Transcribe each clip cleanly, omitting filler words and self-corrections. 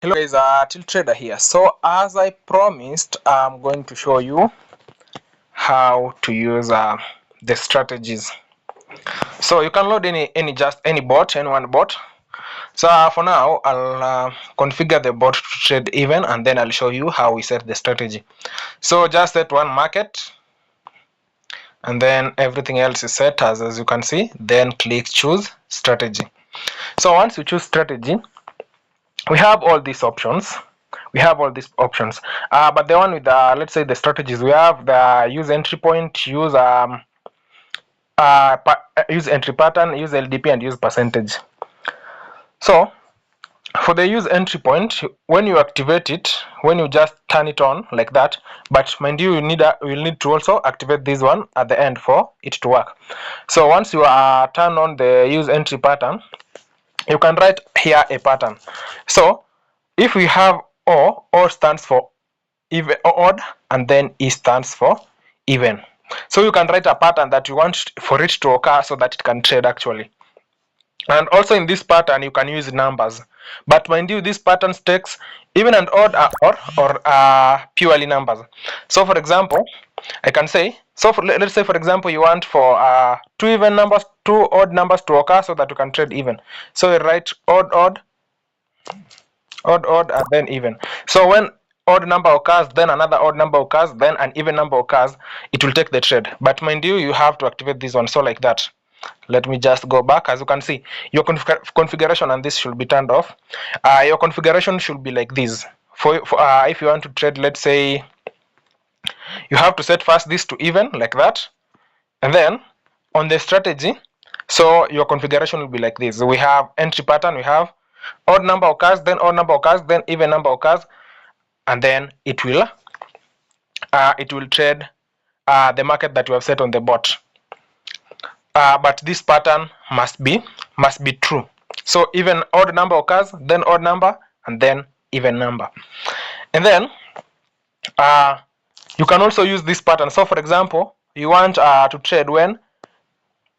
Hello guys, NaiveTrader here. So as I promised, I'm going to show you how to use the strategies. So you can load any bot, any one bot. So for now, I'll configure the bot to trade even, and then I'll show you how we set the strategy. So just set one market, and then everything else is set as you can see. Then click choose strategy. So once you choose strategy, we have all these options. But the one with the, let's say, the strategies, we have the use entry point, use entry pattern, use LDP, and use percentage. So for the use entry point, when you activate it, when you just turn it on like that, but mind you, you'll need to also activate this one at the end for it to work. So once you turn on the use entry pattern, you can write here a pattern. So if we have O stands for even or odd, and then E stands for even. So you can write a pattern that you want for it to occur so that it can trade actually. And also in this pattern you can use numbers, but mind you, these patterns takes even and odd or purely numbers. So for example, I can say, so let's say for example you want for two odd numbers to occur so that you can trade even. So you write odd, and then even. So when odd number occurs, then another odd number occurs, then an even number occurs, it will take the trade. But mind you, you have to activate this one. So like that. Let me just go back. As you can see, your configuration and this should be turned off. Your configuration should be like this. If you want to trade, let's say, you have to set first this to even like that, and then on the strategy, so your configuration will be like this. We have entry pattern, we have odd number occurs, then odd number occurs, then even number occurs, and then it will trade the market that you have set on the bot. But this pattern must be true. So even odd number occurs, then odd number, and then even number. And then you can also use this pattern. So for example, you want to trade when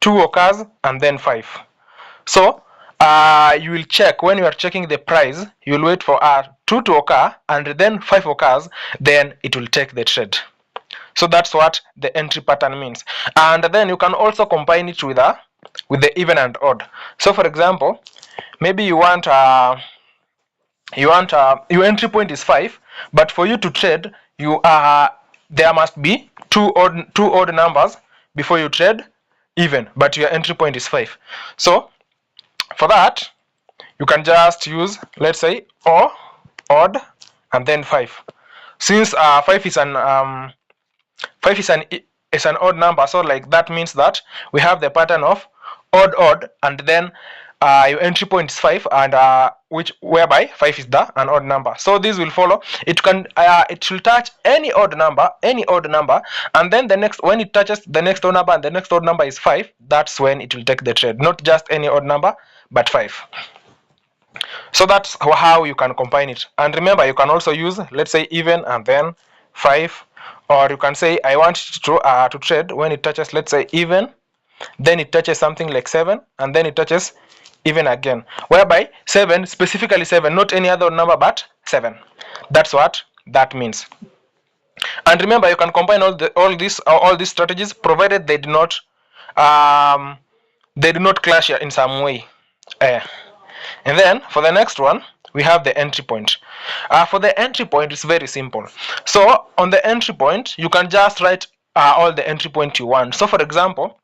2 occurs and then 5. So you will check, when you are checking the price, you will wait for 2 to occur and then 5 occurs, then it will take the trade. So that's what the entry pattern means. And then you can also combine it with the even and odd. So for example, maybe you want your entry point is 5, but for you to trade, there must be two odd numbers before you trade even, but your entry point is 5. So for that, you can just use, let's say, odd and then 5. Since 5 is an odd number, so like that means that we have the pattern of odd, and then your entry point is 5, and whereby 5 is an odd number. So this will follow. It will touch any odd number, and then when it touches the next odd number, and the next odd number is 5, that's when it will take the trade. Not just any odd number, but 5. So that's how you can combine it. And remember, you can also use, let's say, even and then 5, or you can say I want to trade when it touches, let's say, even, then it touches something like 7, and then it touches even again, whereby 7, specifically 7, not any other number but 7. That's what that means. And remember, you can combine all these strategies, provided they do not clash in some way. And then for the next one, we have the entry point. For the entry point, it's very simple. So on the entry point, you can just write all the entry point you want. So for example,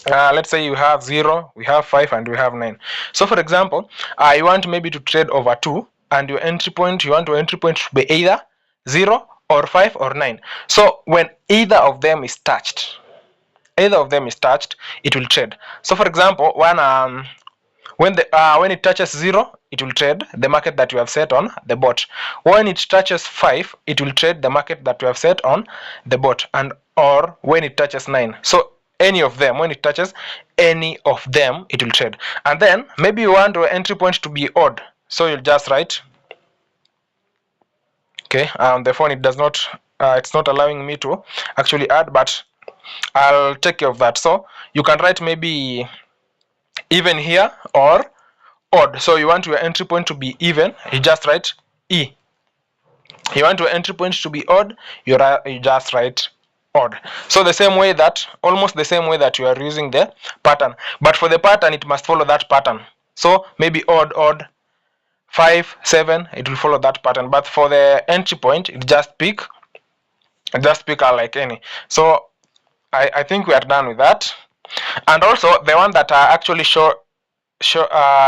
let's say you have 0, we have 5, and we have 9. So for example, you want maybe to trade over 2, and you want your entry point to be either 0 or 5 or 9. So when either of them is touched, it will trade. So for example, when it touches 0, it will trade the market that you have set on the bot. When it touches 5, it will trade the market that you have set on the bot, or when it touches 9. So any of them, when it touches any of them, it will trade. And then maybe you want your entry point to be odd, so you'll just write. Okay, the phone, it's not allowing me to actually add, but I'll take care of that. So you can write maybe even here or odd. So you want your entry point to be even, you just write E. You want your entry point to be odd, you just write odd. So the same way that, almost the same way that you are using the pattern, but for the pattern it must follow that pattern. So maybe odd, odd, 5, 7, it will follow that pattern. But for the entry point, it just pick like any. So I think we are done with that. And also the one that I actually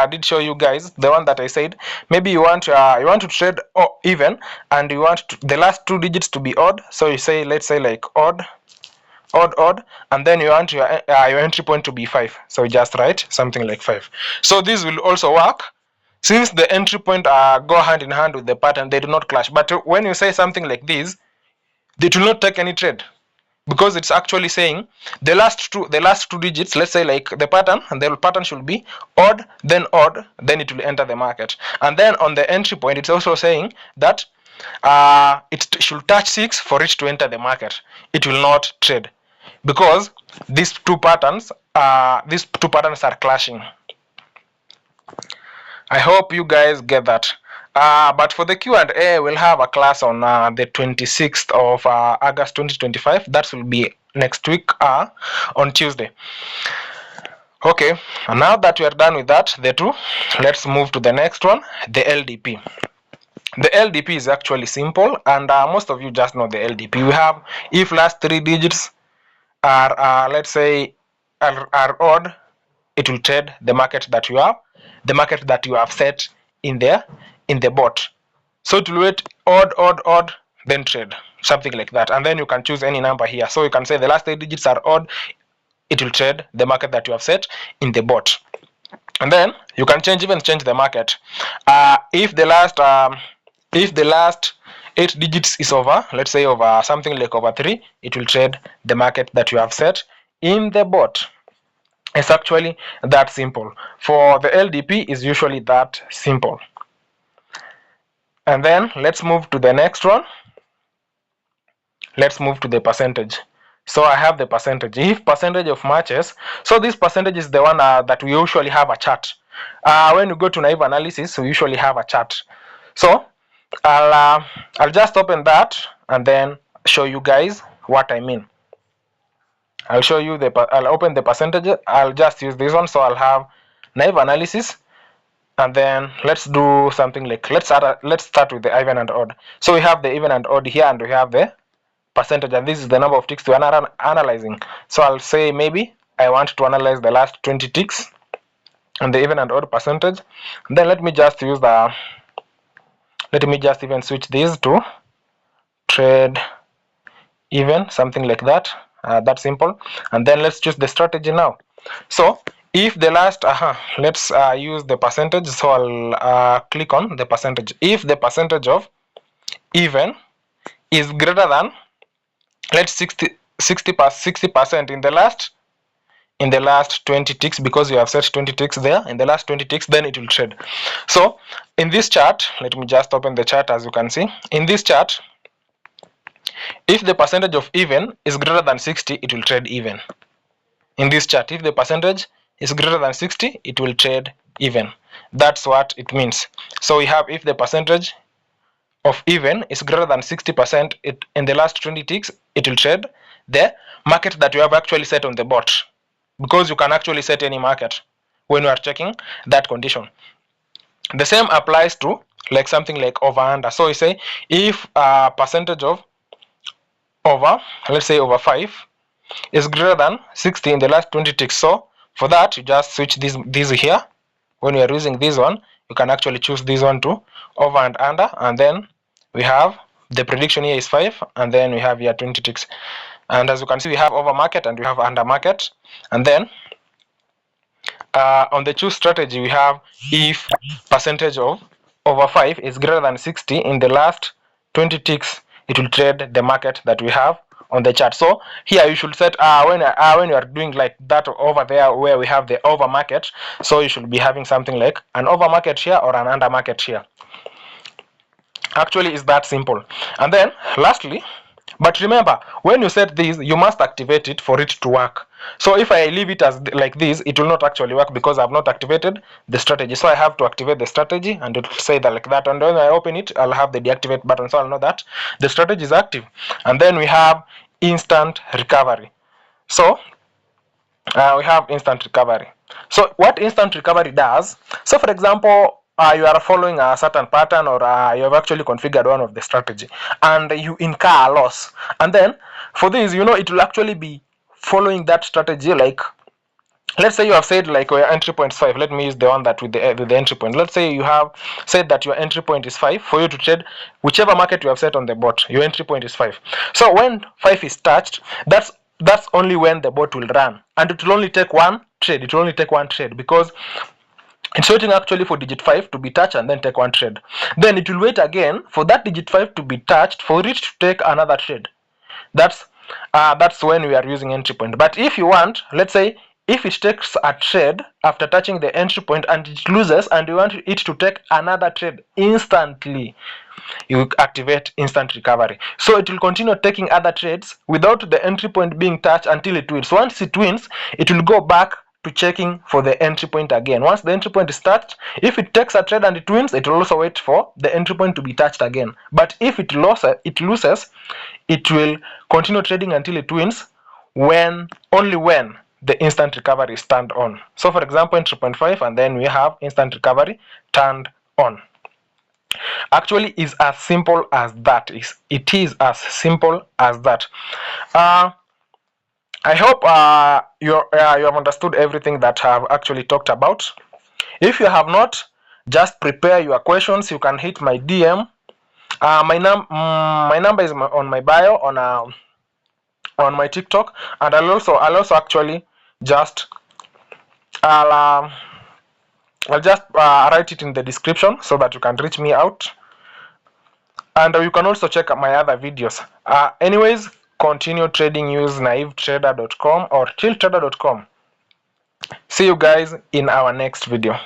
did show you guys, the one that I said maybe you want to trade even, and you want the last two digits to be odd. So you say, let's say like odd, odd, odd, and then you want your entry point to be 5. So you just write something like 5. So this will also work. Since the entry point go hand in hand with the pattern, they do not clash. But when you say something like this, it will not take any trade, because it's actually saying the last two digits. Let's say like the pattern, and the pattern should be odd, then it will enter the market. And then on the entry point, it's also saying that it should touch 6 for it to enter the market. It will not trade, because these two patterns are clashing. I hope you guys get that. But for the Q&A, we'll have a class on the 26th of August 2025. That will be next week on Tuesday. Okay, and now that we are done with that, the two, let's move to the next one, the LDP. The LDP is actually simple, and most of you just know the LDP. We have, if last three digits are let's say are odd, it will trade the market that you have set in the bot. So it will wait odd, odd, odd, then trade, something like that. And then you can choose any number here. So you can say the last 8 digits are odd, it will trade the market that you have set in the bot. And then you can change the market. If the last 8 digits is over, let's say over something like over 3, it will trade the market that you have set in the bot. It's actually that simple. For the LDP is usually that simple. And then let's move to the next one. Let's move to the percentage. So I have the percentage. If percentage of matches, so this percentage is the one that we usually have a chart. When you go to naive analysis, we usually have a chart. So I'll just open that and then show you guys what I mean. I'll open the percentage. I'll just use this one. So I'll have naive analysis, and then let's do something like, let's start with the even and odd. So we have the even and odd here, and we have the percentage, and this is the number of ticks we are analyzing. So I'll say maybe I want to analyze the last 20 ticks and the even and odd percentage. And then let me just even switch these to trade even, something like that. That's simple. And then let's choose the strategy now. So if the last let's use the percentage. So I'll click on the percentage. If the percentage of even is greater than, let's 60% in the last 20 ticks, because you have set 20 ticks there, in the last 20 ticks, then it will trade. So in this chart, let me just open the chart. As you can see in this chart, if the percentage of even is greater than 60, it will trade even. In this chart, if the percentage is greater than 60, it will trade even. That's what it means. So we have, if the percentage of even is greater than 60%, in the last 20 ticks, it will trade the market that you have actually set on the bot, because you can actually set any market when you are checking that condition. The same applies to like something like over under. So we say if percentage of over, let's say over 5, is greater than 60 in the last 20 ticks. So for that, you just switch these here. When you are using this one, you can actually choose this one to over and under, and then we have the prediction here is 5, and then we have here 20 ticks. And as you can see, we have over market and we have under market. And then on the choose strategy, we have if percentage of over 5 is greater than 60 in the last 20 ticks, it will trade the market that we have on the chart. So here you should set when you are doing like that over there where we have the over market, so you should be having something like an over market here or an under market here. Actually, it's that simple. And then lastly, But remember, when you set this, you must activate it for it to work. So if I leave it as like this, it will not actually work because I've not activated the strategy. So I have to activate the strategy, and it will say that like that. And when I open it, I'll have the deactivate button, so I'll know that the strategy is active. And then we have instant recovery. So we have instant recovery. So what instant recovery does, so for example, you are following a certain pattern, or you have actually configured one of the strategy, and you incur a loss, and then for this, it will actually be following that strategy. Like, let's say you have said like your entry point is 5. Let me use the one that with the entry point. Let's say you have said that your entry point is 5 for you to trade whichever market you have set on the bot. Your entry point is 5. So when 5 is touched, that's only when the bot will run, and it will only take one trade. It will only take one trade because it's waiting actually for digit 5 to be touched and then take one trade. Then it will wait again for that digit 5 to be touched for it to take another trade. That's when we are using entry point. But if you want, let's say if it takes a trade after touching the entry point and it loses, and you want it to take another trade instantly, you activate instant recovery. So it will continue taking other trades without the entry point being touched until it wins. Once it wins, it will go back to checking for the entry point again. Once the entry point is touched, if it takes a trade and it wins, it will also wait for the entry point to be touched again. But if it loses, it will continue trading until it wins, only when the instant recovery is turned on. So for example, entry point 5, and then we have instant recovery turned on. Actually, is as simple as that. It is as simple as that. I hope you have understood everything that I have actually talked about. If you have not, just prepare your questions. You can hit my DM. My number is on my bio on my TikTok, and I'll also actually just I'll just write it in the description so that you can reach me out. And you can also check out my other videos. Anyways, continue trading. Use NaiveTrader.com or TillTrader.com. See you guys in our next video.